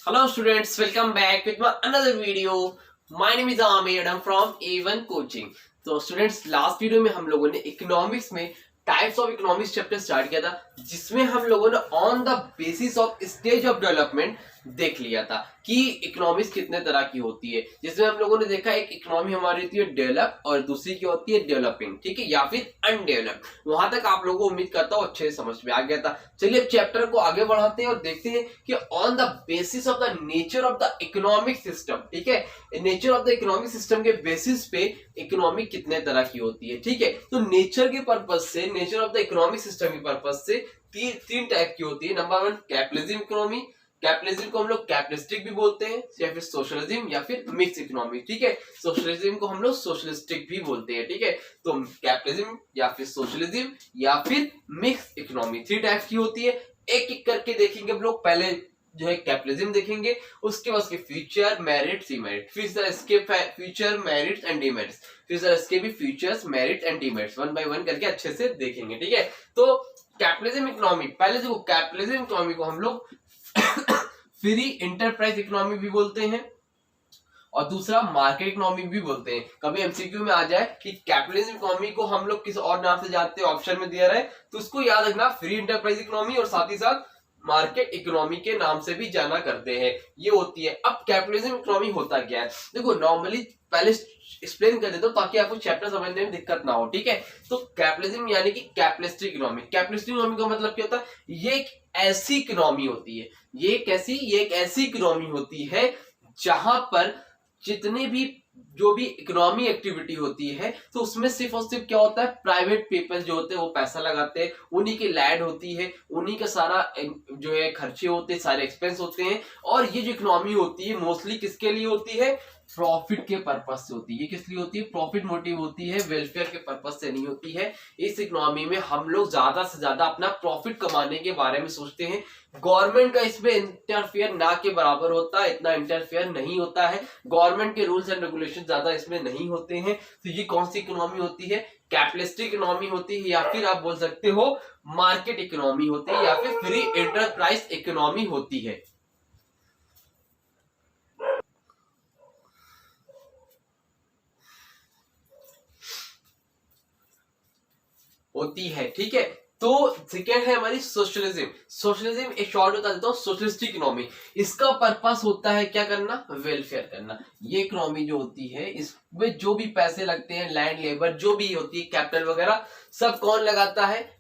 Hello students, welcome back with my another video. My name is Amir and I'm from A1 Coaching. तो students last video में हम लोगों ने economics में types of economics chapter start किया था, जिसमें हम लोगों ने on the basis of stage of development देख लिया था कि इकोनॉमिक्स कितने तरह की होती है, जिसमें हम लोगों ने देखा एक इकोनॉमी हमारी होती है डेवलप और दूसरी की होती है डेवलपिंग, ठीक है, या फिर अनडेवलप्ड। वहां तक आप लोगों को उम्मीद करता हूँ अच्छे से समझ में आ गया था। चलिए अब चैप्टर को आगे बढ़ाते हैं और देखते हैं कि on the basis of the nature of the economic system, ठीक है, nature of the economic system के बेसिस पे इकोनॉमी कितने तरह की होती है। ठीक है, तो नेचर के पर्पज से, nature of the economic system के पर्पज से तीन टाइप की होती है। Number one capitalism economy, capitalism को हम लोग कैपिटलिस्टिक भी बोलते हैं, या फिर सोशलिज्म या फिर मिक्स इकोनॉमी। ठीक है, सोशलिज्म को हम लोग सोशलिस्टिक भी बोलते हैं। ठीक है, तो कैपिटलिज्म या फिर सोशलिज्म या फिर मिक्स इकोनॉमी थ्री टाइप की होती है। एक एक करके देखेंगे हम लोग। पहले जो है कैपिटलिज्म देखेंगे, उसके बाद उसके फ्यूचर, मेरिट्स, डीमेरिट्स, फिर इसके फ्यूचर, मेरिट्स एंड डीमेरिट्स, फिर इसके भी futures, merit and demerits one by one करके अच्छे से देखेंगे। ठीक है, तो कैपिटलिज्म इकोनॉमी, पहले देखो कैपिटलिज्म इकोनॉमी को हम लोग फ्री इंटरप्राइज इकोनॉमी भी बोलते हैं और दूसरा मार्केट इकोनॉमी भी बोलते हैं। कभी एमसीक्यू में आ जाए कि कैपिटलिज्म इकोनॉमी को हम लोग किस और नाम से जानते हैं, ऑप्शन में दिया रहे, तो उसको याद रखना, फ्री इंटरप्राइज इकोनॉमी और साथ ही साथ मार्केट इकोनॉमी के नाम से भी जाना करते हैं, ये होती है। अब कैपिटलिज्म इकोनॉमी होता क्या है, देखो नॉर्मली पहले एक्सप्लेन कर देता हूं ताकि आपको चैप्टर समझने में दिक्कत ना हो। ठीक है, तो कैपिटलिज्म यानी कि कैपिटलिस्टिक इकोनॉमी। कैपिटलिस्टिक इकोनॉमी का मतलब क्या होता है, ये एक ऐसी इकोनॉमी होती है, ये एक ऐसी इकोनॉमी होती है जहां पर जितने भी जो भी इकोनॉमी एक्टिविटी होती है, तो उसमें सिर्फ और सिर्फ क्या होता है, प्राइवेट पीपल जो होते हैं वो पैसा लगाते हैं, उन्हीं की लैंड होती है, उन्हीं का सारा जो है खर्चे होते हैं, सारे एक्सपेंस होते हैं। और ये जो इकोनॉमी होती है मोस्टली किसके लिए होती है, प्रॉफिट के पर्पज से होती है। ये किस लिए होती है, प्रॉफिट मोटिव होती है, वेलफेयर के पर्पज से नहीं होती है। इस इकोनॉमी में हम लोग ज्यादा से ज्यादा अपना प्रॉफिट कमाने के बारे में सोचते हैं। गवर्नमेंट का इसमें इंटरफेयर ना के बराबर होता है, इतना इंटरफेयर नहीं होता है। गवर्नमेंट के रूल्स एंड रेगुलेशन ज्यादा इसमें नहीं होते हैं। तो ये कौन सी इकोनॉमी होती है, कैपिटलिस्टिक इकोनॉमी होती है, या फिर आप बोल सकते हो मार्केट इकोनॉमी होती है, या फिर फ्री एंटरप्राइज इकोनॉमी होती है। ठीक है, तो सेकेंड है हमारी सोशलिज्म। सोशलिज्म एक शॉर्ट बता देता हूँ, सोशलिस्टिक इकोनॉमी। इसका पर्पस होता है क्या करना, वेलफेयर करना। ये इकोनॉमी जो होती है इसमें जो भी पैसे लगते हैं, लैंड, लेबर जो भी होती है, कैपिटल वगैरह, सब कौन लगाता है,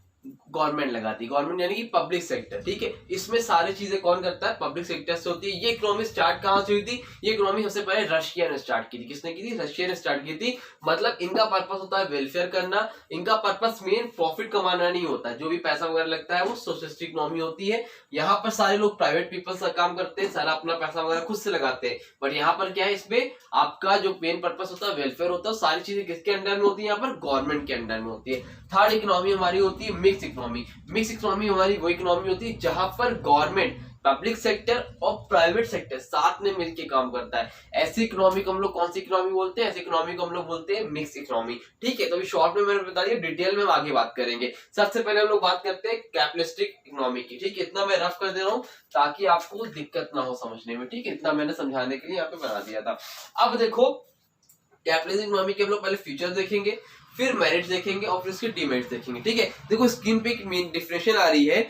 गवर्नमेंट लगाती है। गवर्नमेंट यानी कि पब्लिक सेक्टर। ठीक है, इसमें सारी चीजें कौन करता है, पब्लिक सेक्टर से होती है। ये इकोनॉमी स्टार्ट कहां से हुई थी, ये इकोनॉमी सबसे पहले रशिया ने स्टार्ट की थी। किसने की थी, रशिया ने स्टार्ट की थी। मतलब इनका पर्पस होता है वेलफेयर करना, इनका पर्पस मेन प्रॉफिट कमाना नहीं होता है। जो भी पैसा वगैरह लगता है वो सोशलिस्टिक इकोनॉमी होती है। यहाँ पर सारे लोग प्राइवेट पीपल्स का काम करते हैं, सारा अपना पैसा वगैरह खुद से लगाते हैं। बट यहाँ पर क्या है, इसमें आपका जो मेन पर्पस होता है वेलफेयर होता है। सारी चीजें किसके अंडर में होती है, यहाँ पर गवर्नमेंट के अंडर में होती है। थर्ड इकोनॉमी हमारी होती है मिक्स इकोनॉमी। मिक्स इकोनॉमी हमारी वो इकोनॉमी होती है जहां पर गवर्नमेंट, पब्लिक सेक्टर और प्राइवेट सेक्टर साथ में मिलकर काम करता है। ऐसी इकोनॉमी को हम लोग कौन सी इकोनॉमी बोलते हैं, ऐसी इकोनॉमी को हम लोग बोलते हैं मिक्स इकोनॉमी। ठीक है, तो अभी शॉर्ट में मैंने बता दिया, डिटेल में हम आगे बात करेंगे। सबसे पहले हम लोग बात करते हैं कैपिटलिस्टिक इकोनॉमी की। ठीक है, इतना मैं रफ कर दे रहा हूं ताकि आपको दिक्कत ना हो समझने में। ठीक है, इतना मैंने समझाने के लिए यहाँ पे बना दिया था। अब देखो कैपिटलिज्म इकोनॉमी के हम लोग पहले फीचर देखेंगे, फिर मेरिट्स देखेंगे और फिर उसके डीमेरिट्स देखेंगे। ठीक है, देखो स्क्रीन पे एक मेन डिफरेंशिएशन आ रही है,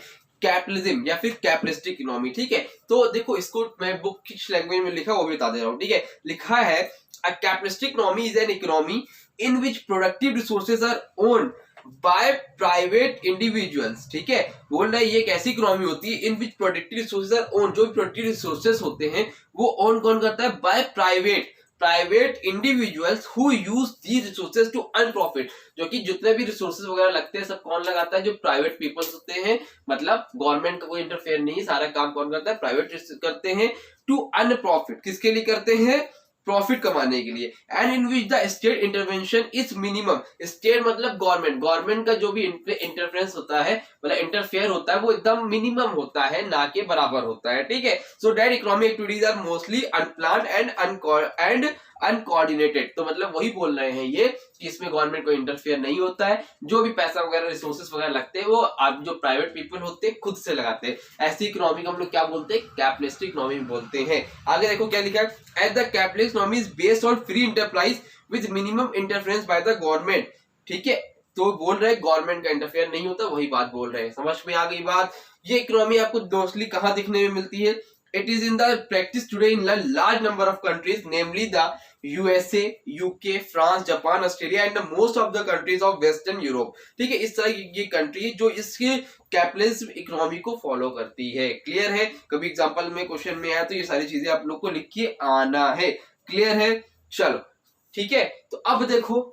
कैपिटलिज्म या फिर कैपिटलिस्टिक इकोनॉमी। ठीक है, तो देखो इसको मैं बुक किस लैंग्वेज में लिखा वो भी बता दे रहा हूँ। ठीक है, लिखा है a capitalistic economy is an economy in which productive resources are owned by private individuals. ठीक है, बोल रहा है ये एक ऐसी इकोनॉमी होती है in which productive resources are owned, जो भी प्रोडक्टिव रिसोर्सेज होते हैं वो ओन कौन करता है, by private individuals who use the resources to earn profit. जो कि जितने भी रिसोर्सेज वगैरह लगते हैं सब कौन लगाता है, जो प्राइवेट पीपल्स होते हैं। मतलब गवर्नमेंट का कोई इंटरफेयर नहीं, सारा काम कौन करता है, प्राइवेट करते हैं। टू अर्न प्रॉफिट, किसके लिए करते हैं, प्रॉफिट कमाने के लिए। And in which the state intervention is minimum. State मतलब गवर्नमेंट का जो भी इंटरफेरेंस होता है, मतलब इंटरफेयर होता है, वो एकदम मिनिमम होता है, ना के बराबर होता है। ठीक है, so that economic activities are mostly unplanned and uncoordinated. तो मतलब वही बोल रहे हैं ये कि इसमें गवर्नमेंट को इंटरफेयर नहीं होता है, जो भी पैसा वगैरह रिसोर्सेस वगैरह लगते हैं वो आप जो प्राइवेट पीपल होते हैं खुद से लगाते हैं। ऐसी इकोनॉमी को हम लोग क्या बोलते हैं, कैपिटलिस्ट इकोनॉमी बोलते हैं। आगे देखो क्या लिखा है, at the capitalist economy is based on free enterprise with minimum interference by the government. ठीक है, तो बोल रहे हैं गवर्नमेंट का इंटरफेयर नहीं होता, वही बात बोल रहे हैं। समझ में आ गई बात। ये इकोनॉमी आपको मोस्टली कहां दिखने में मिलती है, it is in the practice today in large number of countries namely the USA, UK, France, Japan, Australia and most of the countries of western Europe. ठीक है, इस तरह की ये कंट्री जो इसके कैपिटलिज्म इकोनॉमी को फॉलो करती है। क्लियर है, कभी एग्जांपल में क्वेश्चन में आया तो ये सारी चीजें आप लोग को लिख के आना है। क्लियर है, चलो ठीक है। तो अब देखो,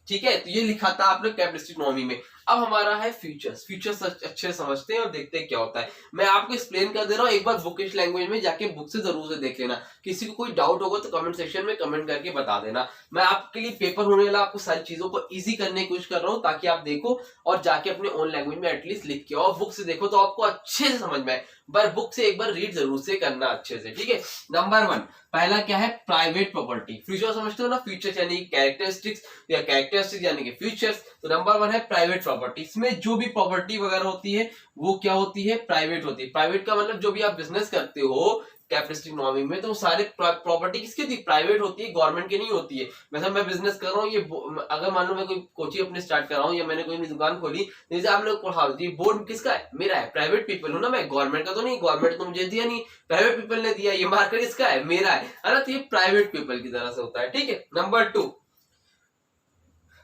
ठीक है, तो ये लिखा था आपने कैपिटलिस्ट इकोनॉमी में। अब हमारा है फ्यूचर्स। फ्यूचर्स अच्छे से समझते हैं और देखते हैं क्या होता है। मैं आपको एक्सप्लेन कर दे रहा हूँ, एक बार बुकिश लैंग्वेज में जाके बुक से जरूर से देख लेना। किसी को कोई डाउट होगा तो कमेंट सेक्शन में कमेंट करके बता देना। मैं आपके लिए पेपर होने वाला आपको सारी चीजों को इजी करने की कोशिश कर रहा हूँ ताकि आप देखो और जाके अपने ओन लैंग्वेज में एटलीस्ट लिख के आओ। बुक से देखो तो आपको अच्छे से समझ में आए, पर बुक से एक बार रीड जरूर से करना अच्छे से। ठीक है, नंबर 1 पहला क्या है, प्राइवेट प्रॉपर्टी। फ्यूचर समझते हो ना, फ्यूचर यानी कैरेक्टरिस्टिक्स या कैरेक्टरिस्टिक्स यानी कि फ्यूचर्स। तो नंबर 1 है प्राइवेट प्रॉपर्टी। इसमें जो भी प्रॉपर्टी वगैरह होती है वो क्या होती है, प्राइवेट होती है। प्राइवेट का मतलब जो भी आप बिजनेस करते हो कैपिटलिस्ट इकोनॉमी में, तो सारे प्रॉपर्टी किसकी होती है, प्राइवेट होती है, गवर्नमेंट की नहीं होती है। मतलब मैं बिजनेस कर रहा हूँ, ये अगर मान लो मैं कोई कोचिंग अपने स्टार्ट कर रहा हूँ या मैंने कोई दुकान खोली, जैसे आप लोग पढ़ाओ, ये बोर्ड किसका है, मेरा है। प्राइवेट पीपल हूँ ना मैं, गवर्नमेंट का तो नहीं, गवर्नमेंट तो मुझे दिया नहीं, प्राइवेट पीपल ने दिया। ये मार्केट किसका है, मेरा है ना। तो ये प्राइवेट पीपल की तरह से होता है। ठीक है, number 2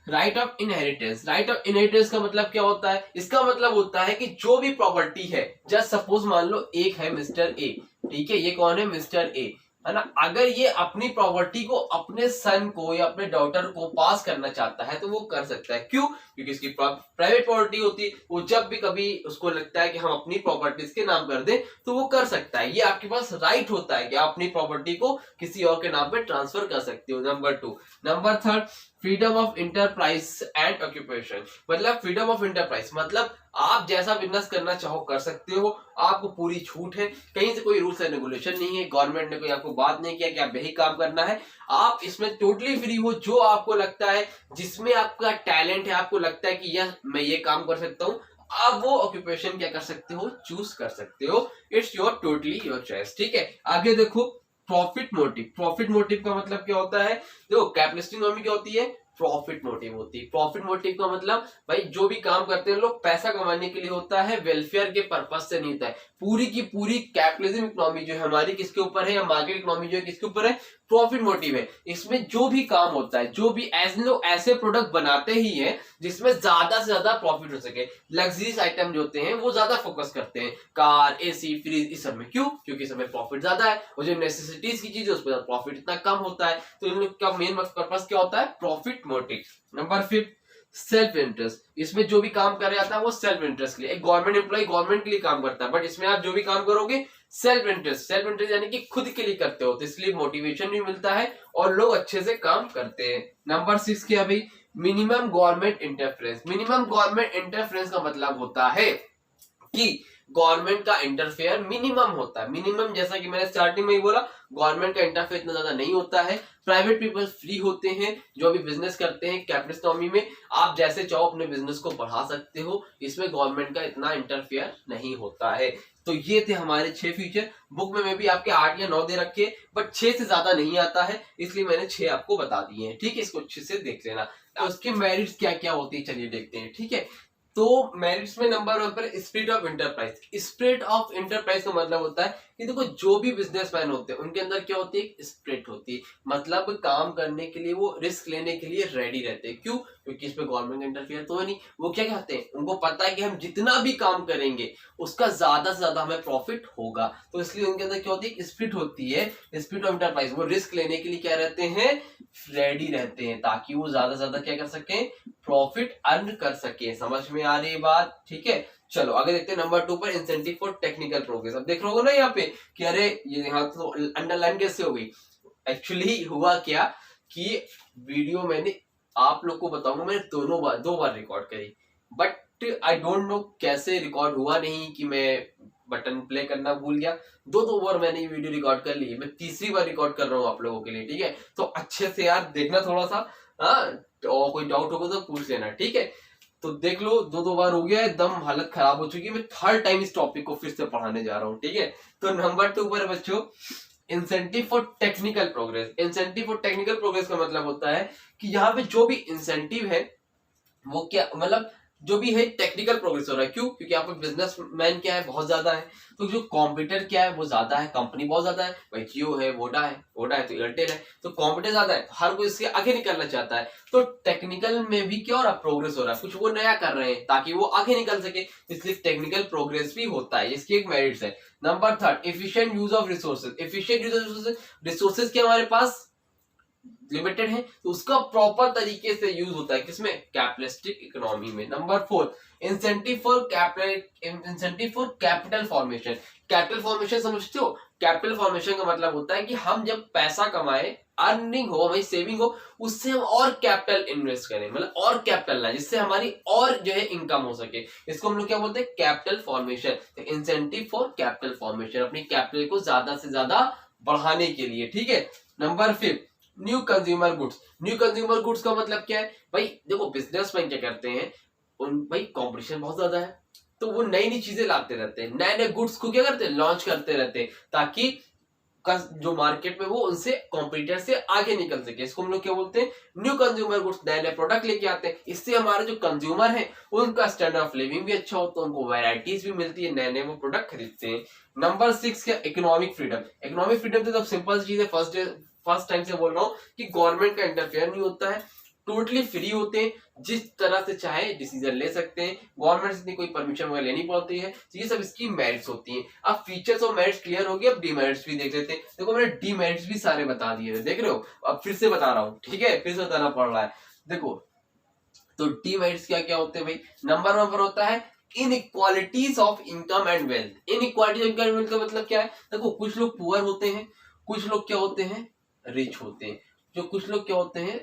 right of inheritance. Right of inheritance का मतलब क्या होता है, इसका मतलब होता है कि जो भी प्रॉपर्टी है, जस्ट सपोज मान लो एक है मिस्टर ए। ठीक है, ये कौन है, मिस्टर ए, है ना। अगर ये अपनी प्रॉपर्टी को अपने सन को या अपने डॉटर को पास करना चाहता है तो वो कर सकता है। क्यों, क्योंकि इसकी प्राइवेट प्रॉपर्टी होती है। वो जब भी कभी उसको लगता है कि हम अपनी प्रॉपर्टीज के नाम कर दें तो वो कर सकता है। ये आपके पास राइट होता है कि आप अपनी प्रॉपर्टी को किसी और के नाम पे ट्रांसफर कर सकते हो। Number 2 number 3 freedom of enterprise and occupation. मतलब फ्रीडम ऑफ इंटरप्राइज मतलब आप जैसा बिजनेस करना चाहो कर सकते हो, आपको पूरी छूट है, कहीं से कोई रूल्स एंड रेगुलेशन नहीं है, गवर्नमेंट ने कोई आपको बात नहीं किया कि आप यही काम करना है। आप इसमें टोटली फ्री हो, जो आपको लगता है, जिसमें आपका टैलेंट है, आपको लगता है कि यह मैं ये काम कर सकता हूँ, आप वो ऑक्यूपेशन क्या कर सकते हो, चूज कर सकते हो। It's your totally your choice. ठीक है, आगे देखो प्रॉफिट मोटिव। प्रॉफिट मोटिव का मतलब क्या होता है, देखो कैपिटलिस्ट इकोनॉमी क्या होती है, प्रॉफिट मोटिव होती है। प्रॉफिट मोटिव का मतलब भाई जो भी काम करते हैं लोग पैसा कमाने के लिए होता है, वेलफेयर के पर्पज से नहीं होता है। पूरी की पूरी कैपिटलिज्म इकोनॉमी जो है हमारी किसके ऊपर है, या मार्केट इकोनॉमी जो है किसके ऊपर है, प्रॉफिट मोटिव है। इसमें जो भी काम होता है, जो भी लोग ऐसे प्रोडक्ट बनाते ही हैं जिसमें ज्यादा से ज्यादा प्रॉफिट हो सके। लग्जरीज आइटम जो होते हैं वो ज्यादा फोकस करते हैं, कार, एसी, फ्रिज, इस सब में। क्यों, क्योंकि इसमें प्रॉफिट ज्यादा है। और जो नेसेसिटीज की चीज है उस पर प्रॉफिट इतना कम होता है। तो इन लोग का मेन पर्पस क्या होता है, profit motive. Number 5 self interest. इसमें जो भी काम कर रहा है वो सेल्फ इंटरेस्ट के लिए। एक गवर्नमेंट एम्प्लॉय गवर्नमेंट के लिए काम करता है, बट इसमें आप जो भी काम करोगे सेल्फ इंटरेस्ट। सेल्फ इंटरेस्ट यानी कि खुद के लिए करते हो, तो इसलिए मोटिवेशन भी मिलता है और लोग अच्छे से काम करते हैं। नंबर 6 क्या भाई, minimum government interference. Minimum government interference का मतलब होता है कि गवर्नमेंट का इंटरफेयर मिनिमम होता है। मिनिमम जैसा कि मैंने स्टार्टिंग में ही बोला, गवर्नमेंट का इंटरफेयर इतना ज्यादा नहीं होता है। प्राइवेट पीपल फ्री होते हैं, जो भी बिजनेस करते हैं कैपिटलिस्ट इकोनॉमी में, आप जैसे चाहो अपने बिजनेस को बढ़ा सकते हो। इसमें गवर्नमेंट का इतना इंटरफेयर नहीं होता है। तो ये थे हमारे 6 फीचर। बुक में भी आपके 8 या 9 दे रखे, बट 6 से ज्यादा नहीं आता है, इसलिए मैंने 6 आपको बता दिए हैं। ठीक है, इसको अच्छे से देख लेना। तो उसके मेरिट्स क्या क्या होती है चलिए देखते हैं। ठीक है, तो मेरिट्स में नंबर 1 पर spirit of enterprise. Spirit of enterprise का मतलब होता है कि देखो जो भी बिजनेसमैन होते हैं उनके अंदर क्या होती है, स्पिरिट होती है। मतलब काम करने के लिए वो रिस्क लेने के लिए रेडी रहते हैं। क्यों, क्योंकि इसमें गवर्नमेंट इंटरफेयर तो है नहीं। वो क्या कहते हैं, उनको पता है कि हम जितना भी काम करेंगे उसका ज्यादा से ज्यादा हमें प्रॉफिट होगा। तो इसलिए उनके अंदर क्या होती है, स्पिरिट होती है, स्पिरिट ऑफ इंटरप्राइज। वो रिस्क लेने के लिए क्या रहते हैं, रेडी रहते हैं, ताकि वो ज्यादा से ज्यादा क्या कर सके, प्रॉफिट अर्न कर सके। समझ में आ रही बात। ठीक है, चलो आगे देखते हैं। नंबर 2 पर इंसेंटिव फॉर टेक्निकल प्रोग्रेस। अब देख रहे हो ना यहाँ पे कि अरे ये यहाँ तो अंडरलाइन कैसे हो गई। एक्चुअली हुआ क्या कि वीडियो मैंने आप लोग को बताऊंगा, मैंने दो बार रिकॉर्ड करी, बट आई डोंट नो कैसे रिकॉर्ड हुआ नहीं कि मैं बटन प्ले करना भूल गया। 2 बार मैंने ये वीडियो रिकॉर्ड कर ली है, मैं तीसरी बार रिकॉर्ड कर रहा हूँ आप लोगों के लिए, ठीक है। तो अच्छे से यार देखना थोड़ा सा, हाँ, और कोई डाउट होगा तो पूछ लेना, ठीक है। तो देख लो 2 बार हो गया, एकदम हालत खराब हो चुकी है। मैं थर्ड टाइम इस टॉपिक को फिर से पढ़ाने जा रहा हूँ, ठीक है। तो नंबर 2 पर बच्चों, incentive for technical progress. Incentive for technical progress का मतलब होता है कि यहाँ पे जो भी इंसेंटिव है वो क्या, मतलब जो भी है टेक्निकल प्रोग्रेस हो रहा है। क्यों? क्योंकि यहाँ पे बिजनेसमैन क्या है, बहुत ज्यादा है। तो जो कॉम्पिटिटर क्या है, वो ज्यादा है, कंपनी बहुत ज्यादा है। भाई जियो है, वोडा है तो एयरटेल है, तो कॉम्पिटिटर ज्यादा है, हर कोई इसके आगे निकलना चाहता है। तो टेक्निकल में भी क्या हो रहा है, प्रोग्रेस हो रहा है, कुछ वो नया कर रहे हैं ताकि वो आगे निकल सके, इसलिए टेक्निकल प्रोग्रेस भी होता है, इसकी एक मेरिट्स है। Number 3, efficient use of resources. Efficient use of resources, resources के हमारे पास लिमिटेड है, तो उसका प्रॉपर तरीके से यूज होता है किसमें, कैपिटलिस्टिक इकोनॉमी में। Number 4, incentive for capital formation. Capital formation समझते हो? कैपिटल फॉर्मेशन का मतलब होता है कि हम जब पैसा कमाए, अर्निंग हो, हमारी सेविंग हो, उससे हम और कैपिटल इन्वेस्ट करें, मतलब और कैपिटल लाए, जिससे हमारी और जो है इनकम हो सके। इसको हम लोग क्या बोलते हैं, कैपिटल फॉर्मेशन। तो इंसेंटिव फॉर कैपिटल फॉर्मेशन, अपनी कैपिटल को ज्यादा से ज्यादा बढ़ाने के लिए, ठीक है। Number 5, new consumer goods. New consumer goods का मतलब क्या है भाई, देखो बिजनेसमैन क्या करते हैं, उन भाई कंपटीशन बहुत ज्यादा है, तो वो नई नई चीजें लाते रहते हैं, नए नए गुड्स को क्या करते हैं, लॉन्च करते रहते हैं, ताकि जो मार्केट में वो उनसे कॉम्पिटिटर से आगे निकल सके। इसको हम लोग क्या बोलते हैं, न्यू कंज्यूमर गुड्स। नए नए प्रोडक्ट लेके आते हैं, इससे हमारे जो कंज्यूमर है उनका स्टैंडर्ड ऑफ लिविंग भी अच्छा होता है, उनको वैरायटीज भी मिलती है, नए नए वो प्रोडक्ट खरीदते हैं। नंबर 6 क्या, इकोनॉमिक फ्रीडम। इकोनॉमिक फ्रीडम तो सिंपल चीज है, फर्स्ट टाइम से बोल रहा हूँ कि गवर्नमेंट का इंटरफेयर नहीं होता है, टोटली फ्री होते हैं, जिस तरह से चाहे डिसीजन ले सकते हैं, गवर्नमेंट से कोई परमिशन वगैरह लेनी पड़ती है, ये सब इसकी मेरिट्स होती हैं। अब फीचर्स और मेरिट्स क्लियर हो गए, अब डीमेरिट्स भी देख लेते हैं। देखो मैंने डीमेरिट्स भी सारे बता दिए थे, देख रहे हो, अब फिर से बता रहा हूँ, ठीक है, फिर से बताना पड़ रहा है। देखो तो डीमेरिट्स क्या क्या होते हैं भाई, नंबर 1 पर होता है inequalities of income and wealth. Inequality of income and wealth का मतलब क्या है, देखो कुछ लोग पुअर होते हैं, कुछ लोग क्या होते हैं, रिच होते हैं। जो कुछ लोग क्या होते हैं,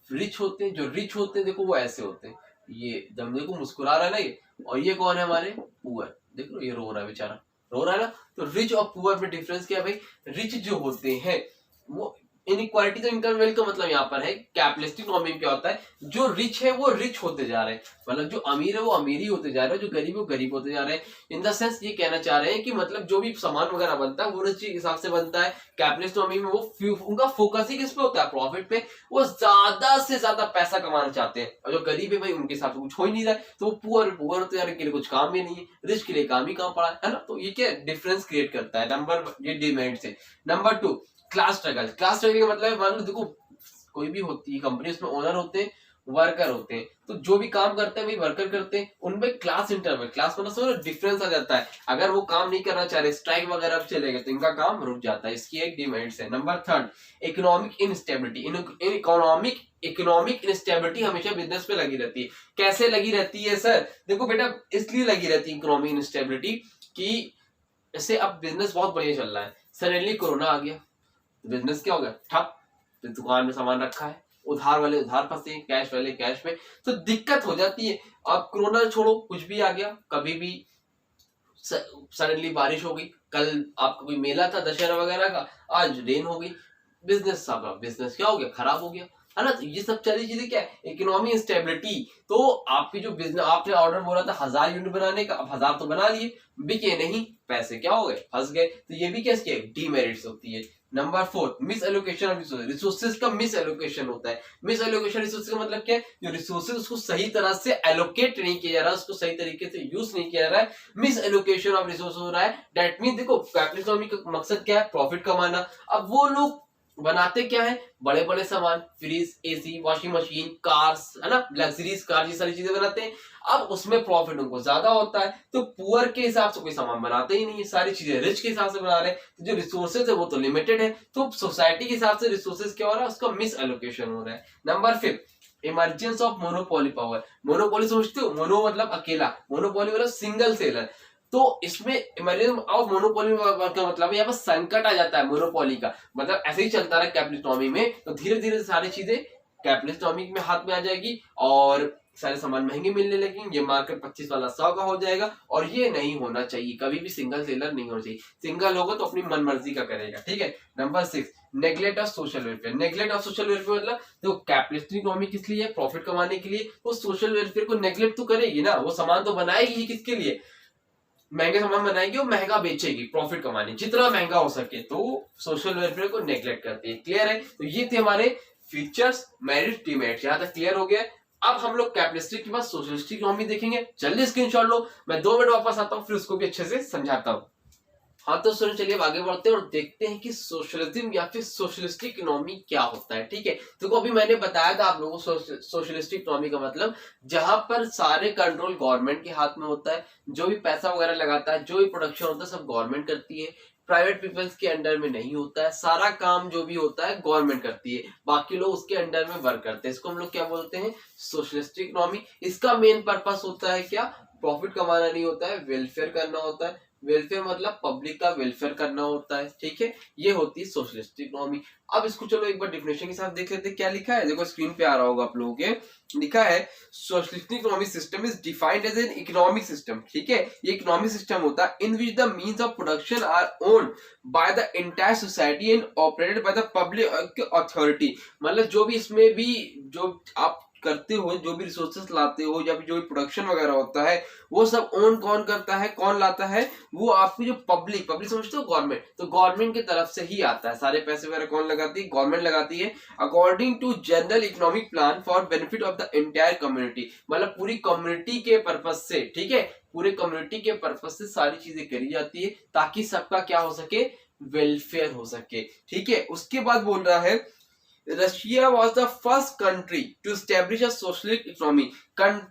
रिच होते हैं। जो रिच होते हैं देखो वो ऐसे होते हैं, ये जब देखो मुस्कुरा रहा है ना ये, और ये कौन है, हमारे पुअर, देख लो ये रो रहा है बेचारा, रो रहा है ना। तो रिच और पुअर में डिफरेंस क्या है भाई, रिच जो होते हैं वो, इनइक्वालिटी तो इनकम वेल्थ का मतलब यहाँ पर है, कैपिटलिस्टिक इकोनॉमी में क्या होता है, जो रिच है वो रिच होते जा रहे हैं, मतलब जो अमीर है वो अमीर ही होते जा रहे हैं, जो गरीब है वो गरीब होते जा रहे हैं। इन द सेंस ये कहना चाह रहे हैं कि मतलब जो भी सामान वगैरह बनता है वो रिच के हिसाब से बनता है। कैपिटलिस्ट इकोनॉमी में वो उनका फोकस ही किस पे होता है, प्रॉफिट पे, वो ज्यादा से ज्यादा पैसा कमाना चाहते हैं। और जो गरीब है भाई उनके हिसाब से कुछ हो ही नहीं रहा है, तो वो पुअर होते जा रहे हैं, के लिए कुछ काम ही नहीं है, रिच के लिए काम ही काम पड़ा है ना। तो ये क्या डिफरेंस क्रिएट करता है, नंबर ये डिमेरिट से। Number 2, class struggle. Class struggle का मतलब मान लो देखो कोई भी होती है कंपनी, उसमें ओनर होते हैं, वर्कर होते हैं, तो जो भी काम करते हैं वही वर्कर करते हैं, उनमें क्लास इंटरवल, क्लास मतलब समझो डिफरेंस आ जाता है। अगर वो काम नहीं करना चाह रहे, स्ट्राइक वगैरह चलेगा, तो इनका काम रुक जाता है, इसकी एक डिमेरिट्स है। Number 3, economic instability. Economic instability हमेशा बिजनेस पे लगी रहती है। कैसे लगी रहती है सर, देखो बेटा इसलिए लगी रहती है इकोनॉमिक इनस्टेबिलिटी कि जैसे अब बिजनेस बहुत बढ़िया चल रहा है, सडनली कोरोना आ गया, बिजनेस क्या हो गया, ठप। तो दुकान में सामान रखा है, उधार वाले उधार फंसे, कैश वाले कैश में, तो दिक्कत हो जाती है। अब कोरोना छोड़ो, कुछ भी आ गया, कभी भी सडनली बारिश हो गई, कल आपका कोई मेला था दशहरा वगैरह का, आज रेन हो गई, बिजनेस क्या हो गया, खराब हो गया, है ना। तो ये सब सारी चीजें क्या है, इकोनॉमी इंस्टेबिलिटी। तो आपकी जो बिजनेस, आपने ऑर्डर बोला था 1000 यूनिट बनाने का, अब 1000 तो बना लिए, बिके नहीं, पैसे क्या हो गए, फंस गए, तो ये भी क्या डीमेरिट्स होती है। Number 4, miss allocation of resources. Resources का मिस एलोकेशन होता है। मिस एलोकेशन रिसोर्सेज का मतलब क्या है, जो रिसोर्सेज उसको सही तरह से एलोकेट नहीं किया जा रहा, उसको सही तरीके से यूज नहीं किया जा रहा है, मिस एलोकेशन ऑफ रिसोर्सेज हो रहा है। दैट मीन देखो कैपिटलिस्ट इकोनॉमी का मकसद क्या है, प्रॉफिट कमाना। अब वो लोग बनाते क्या है, बड़े बड़े सामान, fridge, AC, washing machine, cars, है ना, लग्जरीज कार, ये सारी चीजें बनाते हैं। अब उसमें प्रॉफिट उनको ज्यादा होता है, तो पुअर के हिसाब से कोई सामान बनाते ही नहीं है, सारी चीजें रिच के हिसाब से बना रहे हैं। तो जो रिसोर्सेज है वो तो लिमिटेड है, तो सोसाइटी के हिसाब से रिसोर्सेज क्या हो रहा है, उसका मिस एलोकेशन हो रहा है। Number 5, emergence of monopoly power. Monopoly समझते हो, मोनो मतलब अकेला, मोनोपोली मतलब सिंगल सेलर। तो इसमें इमरजेंस ऑफ मोनोपोली का मतलब यहाँ पर संकट आ जाता है मोनोपोली का, मतलब ऐसे ही चलता रहा कैपिटलिस्ट इकोनॉमी में, तो धीरे धीरे सारी चीजें कैपिटलिस्ट इकोनॉमी में हाथ में आ जाएगी, और सारे सामान महंगे मिलने लगेंगे, ये मार्केट 25 वाला 100 का हो जाएगा, और ये नहीं होना चाहिए, कभी भी सिंगल सेलर नहीं होना चाहिए। सिंगल होगा तो अपनी मनमर्जी का करेगा, ठीक है। Number 6, neglect of social welfare. Neglect of social welfare मतलब तो कैपिटलिस्ट इकोनॉमी किस लिए है, प्रॉफिट कमाने के लिए, वो सोशल वेलफेयर को नेग्लेक्ट तो करेगी ना, वो सामान तो बनाएगी ही किसके लिए, महंगे सामान बनाएगी और महंगा बेचेगी प्रॉफिट कमाने, जितना महंगा हो सके, तो सोशल वेलफेयर को नेग्लेक्ट करती है। क्लियर है, तो ये थे हमारे फीचर्स, मेरिट, डिमेरिट्स, यहाँ तक क्लियर हो गया। अब हम लोग कैपिटलिस्टिक के बाद सोशलिस्टिक इकोनॉमी देखेंगे। जल्दी स्क्रीनशॉट लो, मैं 2 मिनट वापस आता हूँ, फिर उसको भी अच्छे से समझाता हूँ। हाँ तो सुनो, चलिए आगे बढ़ते हैं और देखते हैं कि सोशलिज्म या फिर सोशलिस्टिक इकोनॉमी क्या होता है, ठीक है। तो अभी मैंने बताया था आप लोगों को सोशलिस्टिक इकोनॉमी का मतलब जहां पर सारे कंट्रोल गवर्नमेंट के हाथ में होता है, जो भी पैसा वगैरह लगाता है, जो भी प्रोडक्शन होता है, सब गवर्नमेंट करती है, प्राइवेट पीपल्स के अंडर में नहीं होता है, सारा काम जो भी होता है गवर्नमेंट करती है, बाकी लोग उसके अंडर में वर्क करते हैं। इसको हम लोग क्या बोलते हैं, सोशलिस्टिक इकोनॉमी। इसका मेन पर्पस होता है क्या, प्रॉफिट कमाना नहीं होता है, वेलफेयर करना होता है। वेलफेयर मतलब पब्लिक का वेलफेयर करना होता है, ठीक है। ये होती है सोशलिस्टिक इकोनॉमी। अब इसको चलो एक बार डिफिनेशन के साथ देख लेते हैं क्या लिखा है। देखो स्क्रीन पे आ रहा होगा आप लोगों के, लिखा है socialistic economic system is defined as an economic system, ठीक है। ये इकोनॉमिक सिस्टम होता है in which the means of production are owned by the entire society and operated by the public authority. मतलब जो भी इसमें भी जो आप करते हो, जो भी रिसोर्सेस लाते हो या फिर जो भी प्रोडक्शन वगैरह होता है, वो सब ओन कौन करता है, कौन लाता है, वो आपकी जो पब्लिक समझते हो, गवर्नमेंट, तो गवर्नमेंट की तरफ से ही आता है। सारे पैसे वगैरह कौन लगाती है, गवर्नमेंट लगाती है, according to general economic plan for benefit of the entire community. मतलब पूरी कम्युनिटी के पर्पज से, ठीक है, पूरे कम्युनिटी के पर्पज से सारी चीजें करी जाती है ताकि सबका क्या हो सके, वेलफेयर हो सके, ठीक है। उसके बाद बोल रहा है Russia was the first country to establish a socialist economy.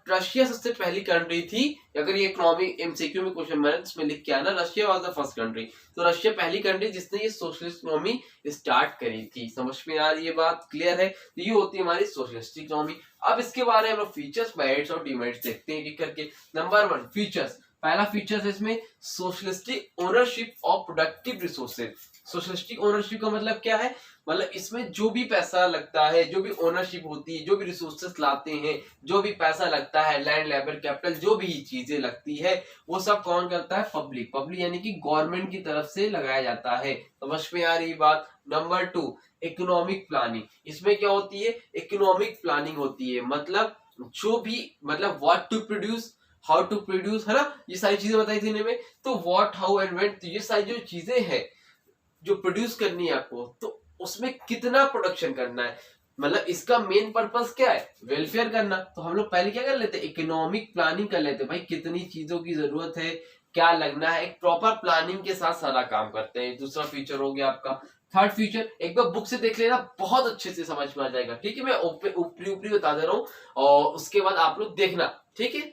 Russia सबसे पहली कंट्री थी। अगर ये इकोनॉमी एमसीक्यू में क्वेश्चन बना इसमें लिख के आना, Russia was the first country. तो रशिया पहली कंट्री जिसने ये सोशलिस्ट इकोनॉमी स्टार्ट करी थी। समझ में आ रही है बात, क्लियर है। तो ये होती है हमारी सोशलिस्ट इकोनॉमी। अब इसके बारे में हम लोग फीचर्स, मेरिट्स और डिमेरिट्स देखते हैं एक करके। Number 1 features. पहला फीचर है इसमें socialistic ownership of productive resources. Socialistic ownership का मतलब क्या है, मतलब इसमें जो भी पैसा लगता है, जो भी ओनरशिप होती है, जो भी रिसोर्सेस लाते हैं, जो भी पैसा लगता है, लैंड, लेबर, कैपिटल, जो भी चीजें लगती है, वो सब कौन करता है, पब्लिक यानी कि गवर्नमेंट की तरफ से लगाया जाता है। समझ में आ रही बात। Number 2 economic planning. इसमें क्या होती है, इकोनॉमिक प्लानिंग होती है, मतलब जो भी, मतलब what to produce, how to produce, है ना, ये सारी चीजें बताई थी इन्हें में। तो व्हाट, हाउ एंड व्हेन, तो ये सारी जो चीजें हैं जो प्रोड्यूस करनी है आपको, तो उसमें कितना प्रोडक्शन करना है, मतलब इसका मेन पर्पस क्या है, वेलफेयर करना। तो हम लोग पहले क्या कर लेते हैं, इकोनॉमिक प्लानिंग कर लेते हैं, भाई कितनी चीजों की जरूरत है, क्या लगना है, एक प्रॉपर प्लानिंग के साथ सारा काम करते हैं। दूसरा फीचर हो गया आपका। थर्ड फीचर एक बार बुक से देख लेना, बहुत अच्छे से समझ में आ जाएगा, ठीक है। मैं ऊपरी ऊपरी बता दे रहा हूँ और उसके बाद आप लोग देखना, ठीक है।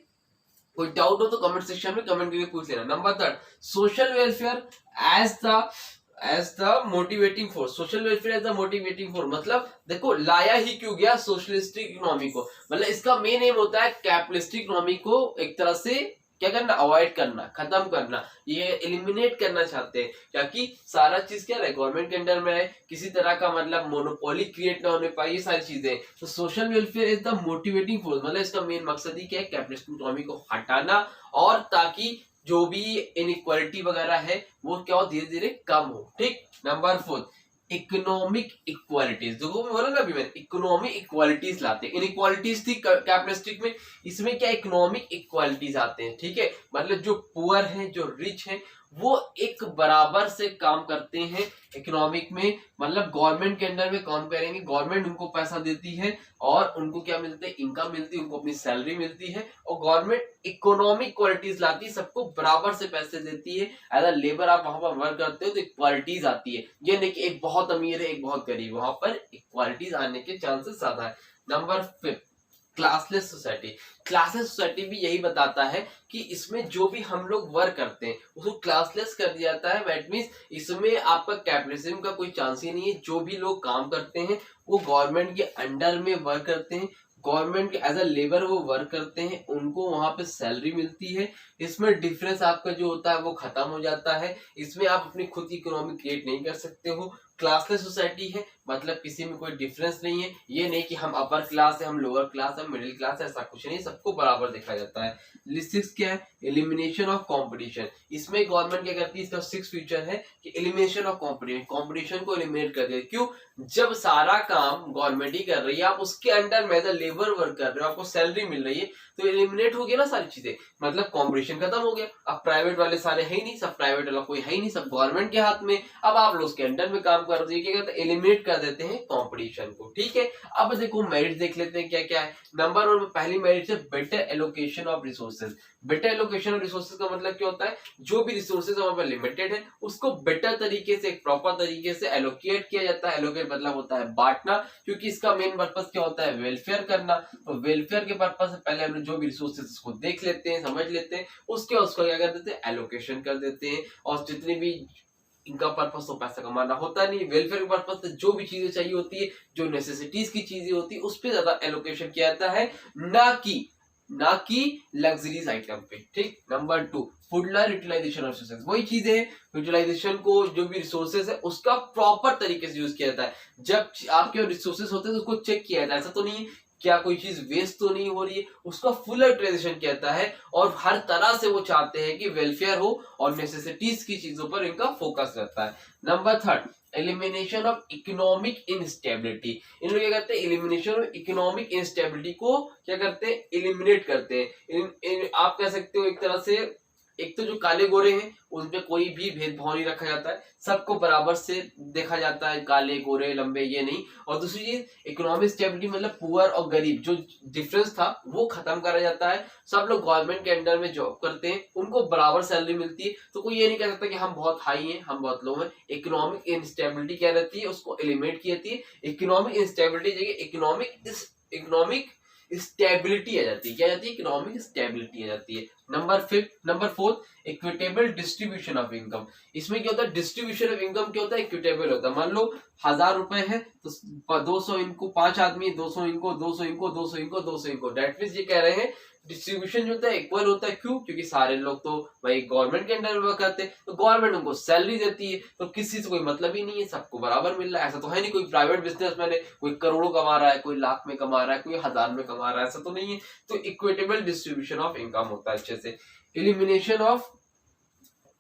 कोई डाउट हो तो कमेंट सेक्शन में कमेंट करके पूछ लेना। Number 3 social welfare as the motivating force. Social welfare as the motivating force मतलब देखो लाया ही क्यों गया सोशलिस्टिक इकोनॉमी को, मतलब इसका मेन एम होता है कैपिटलिस्टिक इकोनॉमी को एक तरह से क्या करना, अवॉइड करना, खत्म करना, ये एलिमिनेट करना चाहते हैं, ताकि सारा चीज क्या रहे, गवर्नमेंट के अंडर में रहे, किसी तरह का मतलब मोनोपोली क्रिएट ना होने पाए, ये सारी चीजें। तो social welfare is the motivating force, मतलब इसका मेन मकसद ही क्या है, कैपिटलिस्टिक इकोनॉमी को हटाना, और ताकि जो भी इनइक्वालिटी वगैरह है वो क्या हो, धीरे धीरे कम हो, ठीक। Number 4 economic equalities. देखो मैं बोला ना अभी मैंने, इकोनॉमिक इक्वालिटीज लाते हैं। इनइक्वालिटीज थी कैपिटलिस्टिक में, इसमें क्या इकोनॉमिक इक्वालिटीज आते हैं, ठीक है। मतलब जो पुअर है, जो रिच है, वो एक बराबर से काम करते हैं इकोनॉमिक में, मतलब गवर्नमेंट के अंडर में काम करेंगे, गवर्नमेंट उनको पैसा देती है और उनको क्या मिलते हैं, इनकम मिलती है, उनको अपनी सैलरी मिलती है, और गवर्नमेंट इकोनॉमिक क्वालिटीज लाती है, सबको बराबर से पैसे देती है। एज अ लेबर आप वहां पर वर्क करते हो तो इक्वालिटीज आती है, ये नहीं कि एक बहुत अमीर है एक बहुत गरीब, वहां पर इक्वालिटीज आने के चांसेस ज्यादा है। Number 5 classless society. Classless society भी यही बताता है कि इसमें जो भी हम लोग वर्क करते हैं उसको क्लासलेस कर दिया जाता है। दैट मींस इसमें आपका कैपिटलिज्म का कोई चांस ही नहीं है। जो भी लोग काम करते हैं वो गवर्नमेंट के अंडर में वर्क करते हैं, गवर्नमेंट के एज अ लेबर वो वर्क करते हैं, उनको वहां पे सैलरी मिलती है। इसमें डिफरेंस आपका जो होता है वो खत्म हो जाता है, इसमें आप अपनी खुद की इकोनॉमी क्रिएट नहीं कर सकते हो। क्लासलेस सोसाइटी है, मतलब किसी में कोई डिफरेंस नहीं है। ये नहीं कि हम अपर क्लास है, हम लोअर क्लास है, मिडिल क्लास है, ऐसा कुछ नहीं, सबको बराबर देखा जाता है। लिस्ट 6 क्या है? Elimination of competition. इसमें गवर्नमेंट क्या करती है, इसका 6 फीचर है कि एलिमिनेशन ऑफ कंपटीशन, कंपटीशन को एलिमिनेट कर दे। क्यों? जब सारा काम गवर्नमेंट ही कर रही है, आप उसके अंडर में एज अ लेबर वर्क कर रहे हो, आपको सैलरी मिल रही है, तो एलिमिनेट हो गया ना सारी चीजें, मतलब कंपटीशन खत्म हो गया। अब प्राइवेट वाले सारे है ही नहीं, सब प्राइवेट वाला कोई है ही नहीं, सब गवर्नमेंट के हाथ में। अब आप लोग उसके अंडर में काम कर रहे हैं, एलिमिनेट कर देते हैं कंपटीशन को। ठीक है, अब देखो मेरिट देख लेते हैं क्या क्या है। नंबर 1 में पहली मेरिट है better allocation of resources. Better allocation of resources का मतलब क्या होता है? जो भी रिसोर्सेज हमारे पास लिमिटेड है, उसको बेटर तरीके से, एक प्रॉपर तरीके से एलोकेट किया जाता है। एलोकेट मतलब होता है बांटना, क्योंकि इसका मेन पर्पस क्या होता है? वेलफेयर करना। तो वेलफेयर के पर्पस से पहले हम जो भी रिसोर्सेज उसको देख लेते हैं, समझ लेते हैं, उसको क्या कर देते हैं? एलोकेशन कर देते हैं। और जितनी भी इनका पर्पस तो पैसा कमाना होता नहीं, वेलफेयर के पर्पस से जो भी चीजें चाहिए होती है, जो नेसेसिटीज की चीजें होती है, उस पर ज्यादा एलोकेशन किया जाता है, ना कि लग्जरीज आइटम पे। ठीक। Number 2 fuller utilisation of resources. वही चीजें है, यूटिलाइजेशन को, जो भी रिसोर्सेज है उसका प्रॉपर तरीके से यूज किया जाता है। जब आपके रिसोर्सेज होते हैं तो उसको चेक किया जाता है, ऐसा तो नहीं है क्या कोई चीज वेस्ट तो नहीं हो रही है, उसका फुल यूटिलाइजेशन किया जाता है। और हर तरह से वो चाहते हैं कि वेलफेयर हो और नेसेसिटीज की चीजों पर इनका फोकस रहता है। Number 3 elimination of economic instability. इन लोग क्या करते हैं? एलिमिनेशन ऑफ इकोनॉमिक इंस्टेबिलिटी को क्या करते हैं? एलिमिनेट करते हैं। आप कह सकते हो एक तरह से, एक तो जो काले गोरे हैं उनपे कोई भी भेदभाव नहीं रखा जाता है, सबको बराबर से देखा जाता है, काले गोरे लंबे ये नहीं। और दूसरी चीज इकोनॉमिक स्टेबिलिटी, मतलब पुअर और गरीब जो डिफरेंस था वो खत्म करा जाता है। सब लोग गवर्नमेंट के अंडर में जॉब करते हैं, उनको बराबर सैलरी मिलती है, तो कोई ये नहीं कह सकता कि हम बहुत हाई हैं, हम बहुत लो हैं। इकोनॉमिक इंस्टेबिलिटी क्या रहती है? उसको एलिमिनेट की जाती है। इकोनॉमिक इंस्टेबिलिटी जगह इकोनॉमिक स्टेबिलिटी आ जाती है। क्या जाती है? इकोनॉमिक स्टेबिलिटी आ जाती है। Number 4 equitable distribution of income. इसमें क्या होता है? डिस्ट्रीब्यूशन ऑफ इनकम क्या होता है? इक्विटेबल होता है। मान लो 1000 रुपए है तो 200 इनको, 5 आदमी, 200 इनको, 200 इनको, 200 इनको, 200 इनको। दैट मींस ये कह रहे हैं डिस्ट्रीब्यूशन जो होता है इक्वल होता है। क्यों? क्योंकि सारे लोग तो भाई गवर्नमेंट के अंडर वर्क करते हैं, तो गवर्नमेंट उनको सैलरी देती है, तो किसी से कोई मतलब ही नहीं है, सबको बराबर मिल रहा है। ऐसा तो है नहीं कोई प्राइवेट बिजनेसमैन है, कोई करोड़ों कमा रहा है, कोई लाख में कमा रहा है, कोई 1000 में कमा रहा है, ऐसा तो नहीं है। तो इक्विटेबल डिस्ट्रीब्यूशन ऑफ इनकम होता है अच्छे से। Elimination of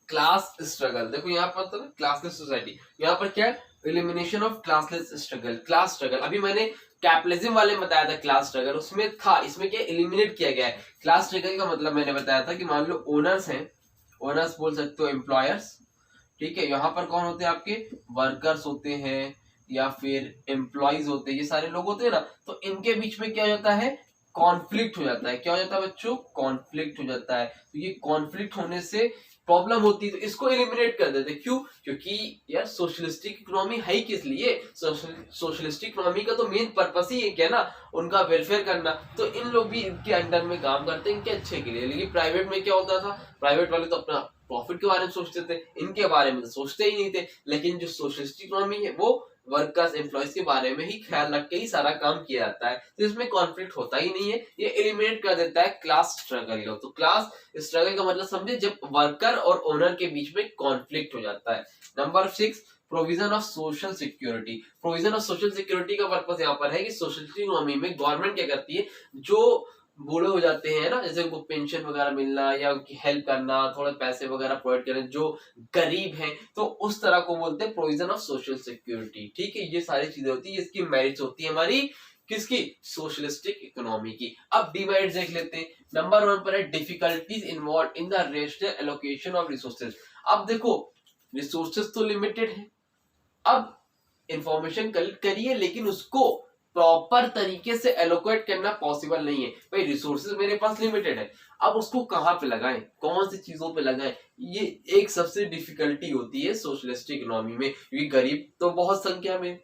class struggle. देखो यहाँ पर तो क्लासलेस सोसाइटी, यहाँ पर क्या है? Elimination of classless struggle. Class struggle अभी मैंने कैपिटलिज्म वाले में बताया था, क्लास स्ट्रगल उसमें था, इसमें क्या एलिमिनेट किया गया है। क्लास स्ट्रगल का मतलब मैंने बताया था कि मान लो ओनर्स हैं, ओनर्स बोल सकते हो एम्प्लॉयर्स, ठीक है। यहाँ पर कौन होते हैं? आपके वर्कर्स होते हैं या फिर एम्प्लॉयज होते हैं, ये सारे लोग होते हैं ना। तो इनके बीच में क्या हो जाता है? कॉन्फ्लिक्ट हो जाता है। क्या हो जाता है बच्चों? कॉन्फ्लिक्ट हो जाता है। तो ये कॉन्फ्लिक्ट होने से प्रॉब्लम होती है, तो इसको एलिमिनेट कर देते। क्यों? क्योंकि यार सोशलिस्टिक इकोनॉमी है ही किस लिए? सोशलिस्टिक इकोनॉमी का तो मेन पर्पस ही है क्या ना, उनका वेलफेयर करना। तो इन लोग भी इनके अंडर में काम करते हैं, इनके अच्छे के लिए। लेकिन प्राइवेट में क्या होता था? प्राइवेट वाले तो अपना प्रॉफिट के बारे में सोचते थे, इनके बारे में तो सोचते ही नहीं थे। लेकिन जो सोशलिस्टिक इकोनॉमी है वो वर्कर्स एम्प्लॉयज के बारे में ही ख्याल रख के ही सारा काम किया जाता है, तो इसमें कॉन्फ्लिक्ट होता ही नहीं है। ये एलिमिनेट कर देता है क्लास स्ट्रगल को। तो क्लास स्ट्रगल का मतलब समझे, जब वर्कर और ओनर के बीच में कॉन्फ्लिक्ट हो जाता है। Number 6 provision of social security. Provision of social security का पर्पस यहाँ पर है कि सोशलिस्टिक इकोनॉमी में गवर्नमेंट क्या करती है, जो बूढ़े हो जाते हैं ना, जैसे उनको पेंशन वगैरह मिलना या उनकी हेल्प करना, थोड़े पैसे वगैरह प्रोवाइड करना, जो गरीब हैं, तो उस तरह को बोलते हैं प्रोविजन ऑफ सोशल सिक्योरिटी। ठीक है, ये सारी चीजें होती है, इसकी मेरिट्स होती है हमारी किसकी? सोशलिस्टिक इकोनॉमी की। अब डिमेरिट्स देख लेते हैं। नंबर 1 पर है difficulties involve in the rational allocation of resources. अब देखो रिसोर्सेज तो लिमिटेड है, अब इंफॉर्मेशन कलेक्ट करिए लेकिन उसको प्रॉपर तरीके से एलोकेट करना पॉसिबल नहीं है। भाई रिसोर्सेज मेरे पास लिमिटेड है, अब उसको कहाँ पे लगाएं, कौन सी चीजों पे लगाएं, ये एक सबसे डिफिकल्टी होती है सोशलिस्टिक इकोनॉमी में। क्योंकि गरीब तो बहुत संख्या में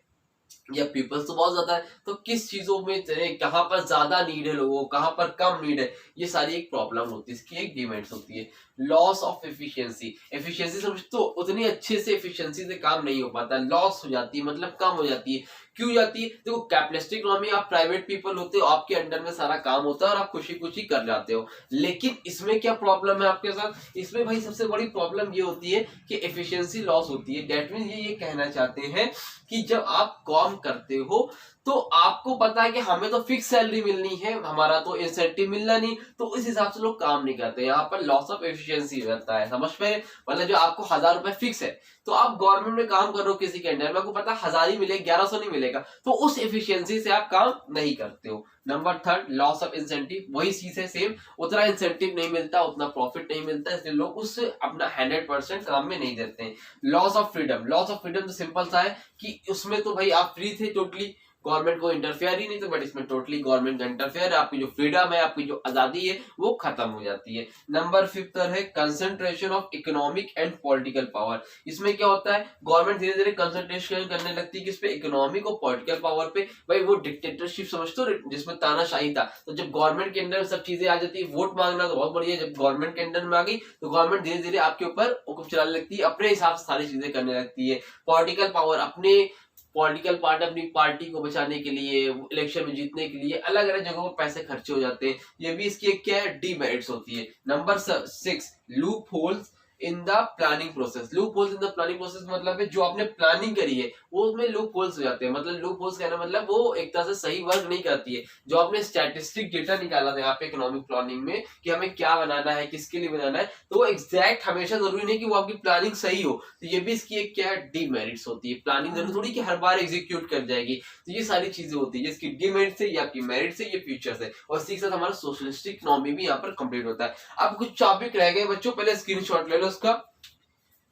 या पीपल्स तो बहुत ज्यादा है, तो किस चीजों में चले, कहाँ पर ज्यादा नीड है लोगों, कहाँ पर कम नीड है, ये सारी एक प्रॉब्लम होती है, इसकी एक डिमेरिट्स होती है। Loss of efficiency. एफिशिएंसी समझ तो उतनी अच्छे से एफिशिएंसी से काम नहीं हो पाता, लॉस हो जाती है, मतलब कम हो जाती है। क्यों जाती है? देखो कैपिटलिस्टिक इकोनॉमी, आप प्राइवेट पीपल होते हो, आपके अंडर में सारा काम होता है और आप खुशी खुशी कर जाते हो। लेकिन इसमें क्या प्रॉब्लम है आपके साथ? इसमें भाई सबसे बड़ी प्रॉब्लम ये होती है कि एफिशिएंसी लॉस होती है। दैट मीन ये कहना चाहते हैं कि जब आप काम करते हो तो आपको पता है कि हमें तो फिक्स सैलरी मिलनी है, हमारा तो इंसेंटिव मिलना नहीं, तो उस हिसाब से लोग काम नहीं करते। यहाँ पर लॉस ऑफ एफिशिएंसी रहता है, समझ पे? मतलब जो आपको 1000 रुपए फिक्स है, तो आप गवर्नमेंट में काम कर रहे हो किसी के अंडर में, आपको पता है 1000 ही मिलेगा, 1100 नहीं मिलेगा, तो उस एफिशिएंसी से आप काम नहीं करते हो। Number third, loss of incentive, वही चीज है सेम, उतना इंसेंटिव नहीं मिलता, उतना प्रॉफिट नहीं मिलता, इसलिए लोग उस अपना 100% काम में नहीं देते हैं। Loss of freedom, loss of freedom तो सिंपल सा है कि उसमें तो भाई आप फ्री थे टोटली, गवर्नमेंट को इंटरफेयर ही नहीं था, बट इसमें टोटली गवर्नमेंट का इंटरफेयर है, आपकी जो फ्रीडम है, आपकी जो आजादी है वो खत्म हो जाती है। नंबर फिफ्थ है concentration of economic and political power. इसमें क्या होता है, गवर्नमेंट धीरे धीरे कंसंट्रेशन करने लगती है किस पे? इकोनॉमिक और पॉलिटिकल पावर पे। भाई वो डिक्टेटरशिप समझते हो जिसमें तानाशाही था, तो जब गवर्नमेंट के अंदर सब चीजें आ जाती है, वोट मांगना तो बहुत बढ़िया, जब गवर्नमेंट के अंदर में आ गई तो गवर्नमेंट धीरे धीरे आपके ऊपर हुक्म चलाने लगती है, अपने हिसाब से सारी चीजें करने लगती है। पॉलिटिकल पावर, अपने पॉलिटिकल पार्टी अपनी पार्टी को बचाने के लिए, इलेक्शन में जीतने के लिए अलग अलग जगहों पर पैसे खर्चे हो जाते हैं, ये भी इसकी एक क्या है? डीमेरिट्स होती है। Number 6, loop holes in the planning process. Loop holes in the planning process मतलब है जो आपने प्लानिंग करी है वो उसमें लूप होल्स हो जाते हैं। मतलब लूप होल्स कहना मतलब वो एक तरह से सही वर्क नहीं करती है। जो आपने स्टैटिस्टिक डेटा निकाला था यहाँ पे इकोनॉमिक प्लानिंग में कि हमें क्या बनाना है, किसके लिए बनाना है, तो वो एग्जैक्ट हमेशा जरूरी नहीं कि वो आपकी प्लानिंग सही हो, तो ये भी इसकी एक क्या है? डीमेरिट्स होती है। प्लानिंग जरूरी थोड़ी कि हर बार एग्जीक्यूट कर जाएगी, तो ये सारी चीजें होती है, इसकी डीमेरिट्स है, ये आपकी मेरिट्स है, ये फ्यूचर्स है, और इसी के साथ हमारा सोशलिस्टिक इकोनॉमी भी यहाँ पर कंप्लीट होता है। अब कुछ टॉपिक रह गए बच्चों, पहले स्क्रीनशॉट ले लो उसका।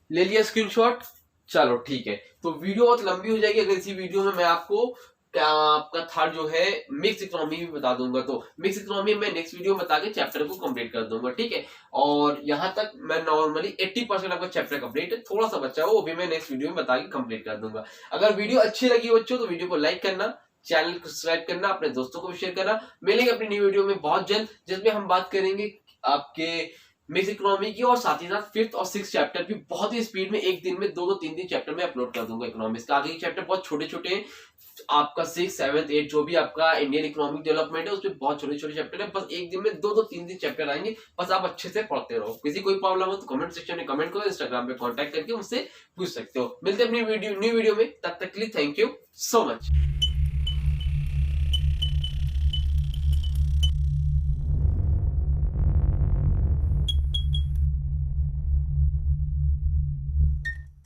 ले लिया स्क्रीनशॉट? चलो ठीक है, तो वीडियो बहुत लंबी हो जाएगी अगर इसी वीडियो में मैं आपको आपका थर्ड जो है मिक्स इकोनॉमी भी बता दूंगा, तो मिक्स इकोनॉमी मैं नेक्स्ट वीडियो में बता के चैप्टर को कंप्लीट कर दूंगा, ठीक है। और यहाँ तक मैं नॉर्मली 80% आपका चैप्टर कंप्लीट है, थोड़ा सा बच्चा है वो भी मैं नेक्स्ट वीडियो में बता के कंप्लीट कर दूंगा। अगर वीडियो अच्छी लगी बच्चों तो वीडियो को लाइक करना, चैनल को सब्सक्राइब करना, अपने दोस्तों को भी शेयर करना। मिलेंगे अपनी न्यू वीडियो में बहुत जल्द, जिसमें हम बात करेंगे आपके मिक्स इकोनॉमी की, और साथ ही साथ 5th और 6th चैप्टर भी बहुत ही स्पीड में एक दिन में 2-3 चैप्टर में अपलोड कर दूंगा इकोनॉमिक्स का। आगे के चैप्टर बहुत छोटे छोटे हैं, आपका 6th 7th 8th जो भी आपका इंडियन इकोनॉमिक डेवलपमेंट है उसमें बहुत छोटे छोटे चैप्टर है, बस एक दिन में 2-3 चैप्टर आएंगे, बस आप अच्छे से पढ़ते रहो। किसी कोई प्रॉब्लम हो तो कमेंट सेक्शन में कमेंट करो, इंस्टाग्राम पे कॉन्टैक्ट करके मुझसे पूछ सकते हो। मिलते हैं अपनी न्यू वीडियो में, तब तक के लिए थैंक यू सो मच।